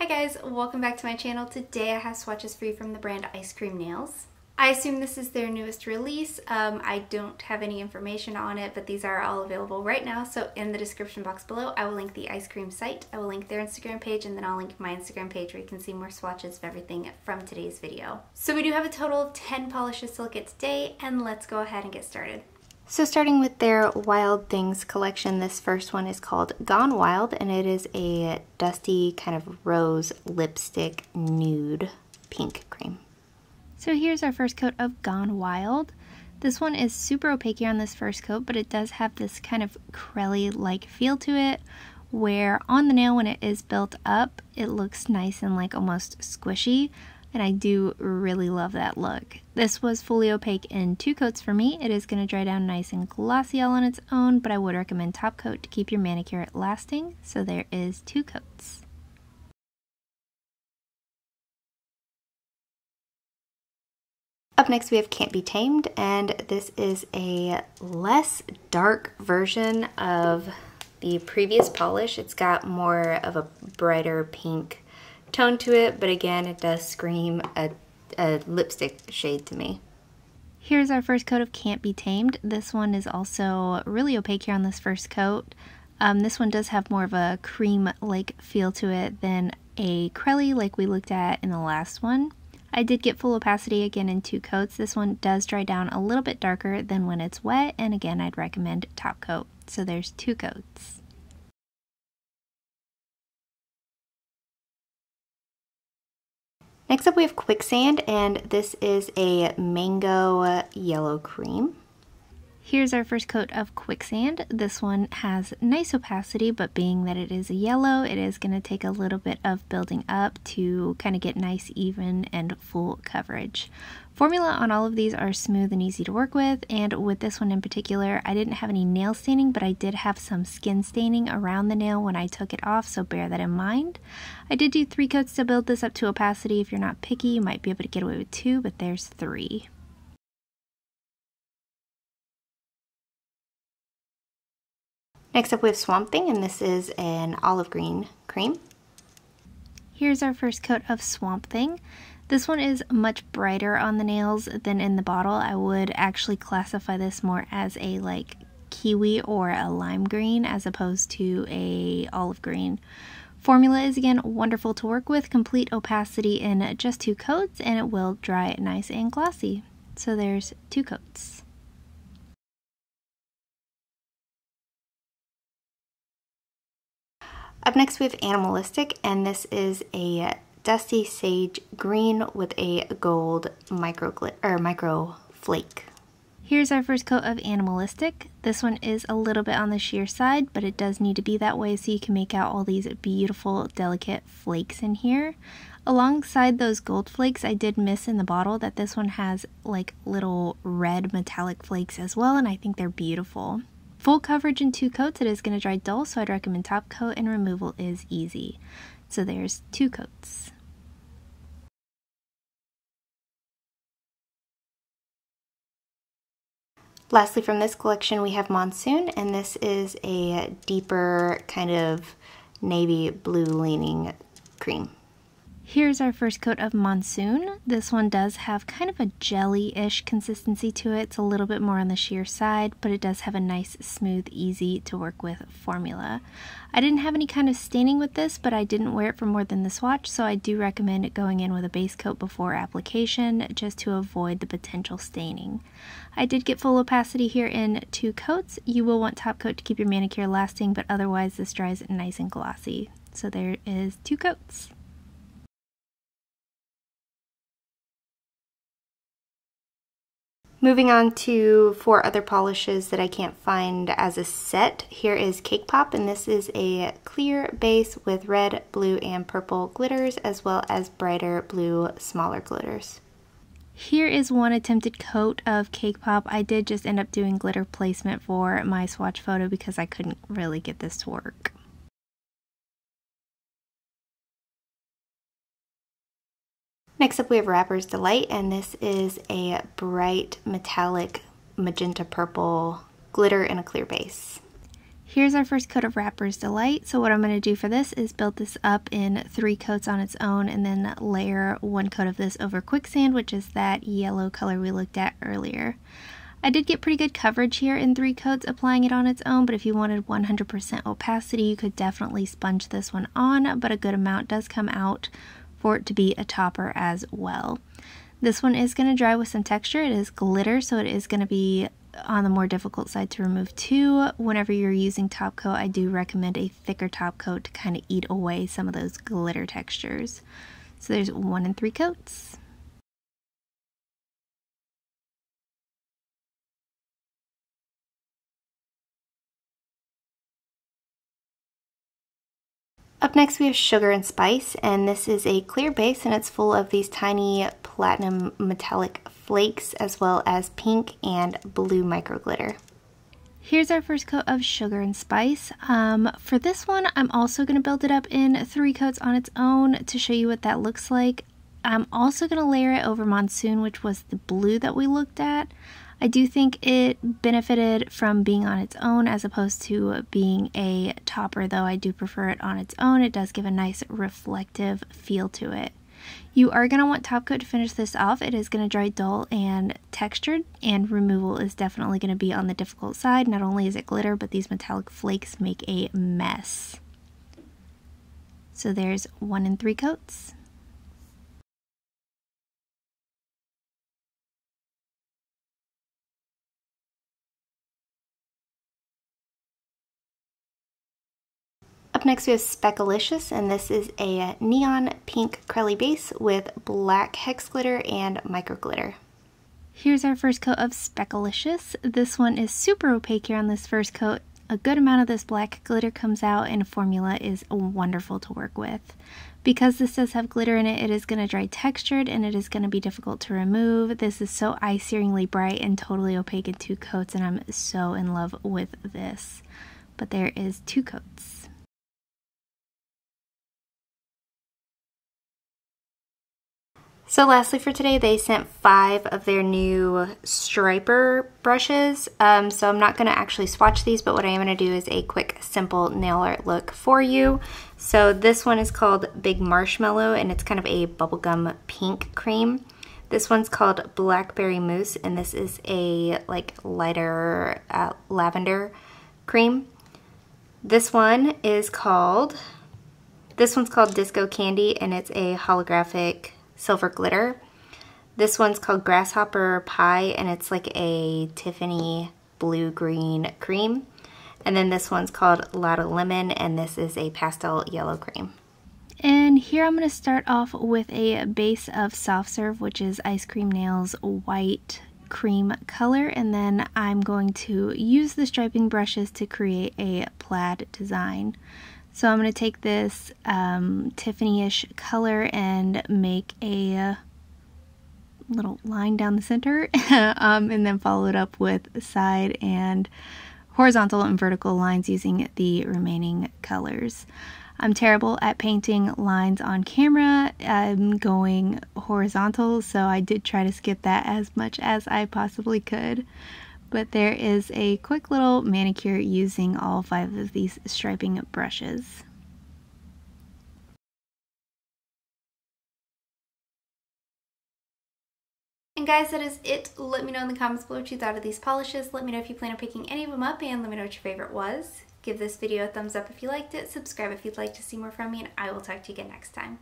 Hi guys, welcome back to my channel. Today I have swatches for you from the brand Iscream Nails. I assume this is their newest release. I don't have any information on it, but these are all available right now. So in the description box below, I will link the Iscream site, I will link their Instagram page, and then I'll link my Instagram page where you can see more swatches of everything from today's video. So we do have a total of 10 polishes to look at today, and let's go ahead and get started. So starting with their Wild Things collection, this first one is called Gone Wild, and it is a dusty kind of rose lipstick nude pink cream. So here's our first coat of Gone Wild. This one is super opaque on this first coat, but it does have this kind of crelly-like feel to it, where on the nail when it is built up, it looks nice and like almost squishy. And I do really love that look. This was fully opaque in 2 coats for me. It is going to dry down nice and glossy all on its own, but I would recommend top coat to keep your manicure lasting. So there is 2 coats. Up next we have Can't Be Tamed, and this is a less dark version of the previous polish. It's got more of a brighter pink tone to it, but again, it does scream a lipstick shade to me. Here's our first coat of Can't Be Tamed. This one is also really opaque here on this first coat. This one does have more of a cream-like feel to it than a crelly like we looked at in the last one. I did get full opacity again in 2 coats. This one does dry down a little bit darker than when it's wet, and again, I'd recommend top coat. So there's 2 coats. Next up we have Quicksand, and this is a mango yellow cream. Here's our first coat of Quicksand. This one has nice opacity, but being that it is a yellow, it is going to take a little bit of building up to kind of get nice, even, and full coverage. Formula on all of these are smooth and easy to work with, and with this one in particular, I didn't have any nail staining, but I did have some skin staining around the nail when I took it off, so bear that in mind. I did do 3 coats to build this up to opacity. If you're not picky, you might be able to get away with 2, but there's 3. Next up we have Swamp Thing, and this is an olive green cream. Here's our first coat of Swamp Thing. This one is much brighter on the nails than in the bottle. I would actually classify this more as a like kiwi or a lime green as opposed to a olive green. Formula is again wonderful to work with, complete opacity in just 2 coats, and it will dry nice and glossy. So there's 2 coats. Up next we have Animalistic, and this is a dusty sage green with a gold micro flake. Here's our first coat of Animalistic. This one is a little bit on the sheer side, but it does need to be that way so you can make out all these beautiful, delicate flakes in here. Alongside those gold flakes, I did miss in the bottle that this one has like little red metallic flakes as well, and I think they're beautiful. Full coverage in 2 coats, it is going to dry dull, so I'd recommend top coat, and removal is easy. So there's 2 coats. Lastly from this collection we have Monsoon, and this is a deeper kind of navy blue leaning cream. Here's our first coat of Monsoon. This one does have kind of a jelly-ish consistency to it. It's a little bit more on the sheer side, but it does have a nice, smooth, easy to work with formula. I didn't have any kind of staining with this, but I didn't wear it for more than the swatch, so I do recommend going in with a base coat before application just to avoid the potential staining. I did get full opacity here in 2 coats. You will want top coat to keep your manicure lasting, but otherwise this dries nice and glossy. So there is 2 coats. Moving on to 4 other polishes that I can't find as a set. Here is Cake Pop, and this is a clear base with red, blue, and purple glitters, as well as brighter blue, smaller glitters. Here is one attempted coat of Cake Pop. I did just end up doing glitter placement for my swatch photo because I couldn't really get this to work. Next up we have Rapper's Delight, and this is a bright metallic magenta purple glitter in a clear base. Here's our first coat of Rapper's Delight. So what I'm going to do for this is build this up in 3 coats on its own and then layer 1 coat of this over Quicksand, which is that yellow color we looked at earlier. I did get pretty good coverage here in 3 coats applying it on its own, but if you wanted 100% opacity, you could definitely sponge this one on, but a good amount does come out for it to be a topper as well. This one is going to dry with some texture. It is glitter, so it is going to be on the more difficult side to remove too. Whenever you're using top coat, I do recommend a thicker top coat to kind of eat away some of those glitter textures. So there's 1 and 3 coats. Up next we have Sugar and Spice, and this is a clear base and it's full of these tiny platinum metallic flakes as well as pink and blue micro glitter. Here's our first coat of Sugar and Spice. For this one, I'm also going to build it up in 3 coats on its own to show you what that looks like. I'm also going to layer it over Monsoon, which was the blue that we looked at. I do think it benefited from being on its own as opposed to being a topper, though I do prefer it on its own. It does give a nice reflective feel to it. You are going to want top coat to finish this off. It is going to dry dull and textured, and removal is definitely going to be on the difficult side. Not only is it glitter, but these metallic flakes make a mess. So there's 1 and 3 coats. Up next we have Speck-ilicious, and this is a neon pink crelly base with black hex glitter and micro glitter. Here's our first coat of Speck-ilicious. This one is super opaque here on this first coat. A good amount of this black glitter comes out and formula is wonderful to work with. Because this does have glitter in it, it is going to dry textured and it is going to be difficult to remove. This is so eye-searingly bright and totally opaque in 2 coats, and I'm so in love with this. But there is 2 coats. So lastly for today, they sent 5 of their new striper brushes. So I'm not going to actually swatch these, but what I am going to do is a quick simple nail art look for you. So this one is called Big Marshmallow, and it's kind of a bubblegum pink cream. This one's called Blackberry Mousse, and this is a like lighter lavender cream. This one's called Disco Candy, and it's a holographic silver glitter. This one's called Grasshopper Pie, and it's like a Tiffany blue-green cream. And then this one's called Lotta Lemon, and this is a pastel yellow cream. And here I'm going to start off with a base of Soft Serve, which is Iscream Nails white cream color, and then I'm going to use the striping brushes to create a plaid design. So I'm going to take this Tiffany-ish color and make a little line down the center and then follow it up with side and horizontal and vertical lines using the remaining colors. I'm terrible at painting lines on camera. I'm going horizontal, so I did try to skip that as much as I possibly could. But there is a quick little manicure using all 5 of these striping brushes. And guys, that is it. Let me know in the comments below what you thought of these polishes. Let me know if you plan on picking any of them up, and let me know what your favorite was. Give this video a thumbs up if you liked it, subscribe if you'd like to see more from me, and I will talk to you again next time.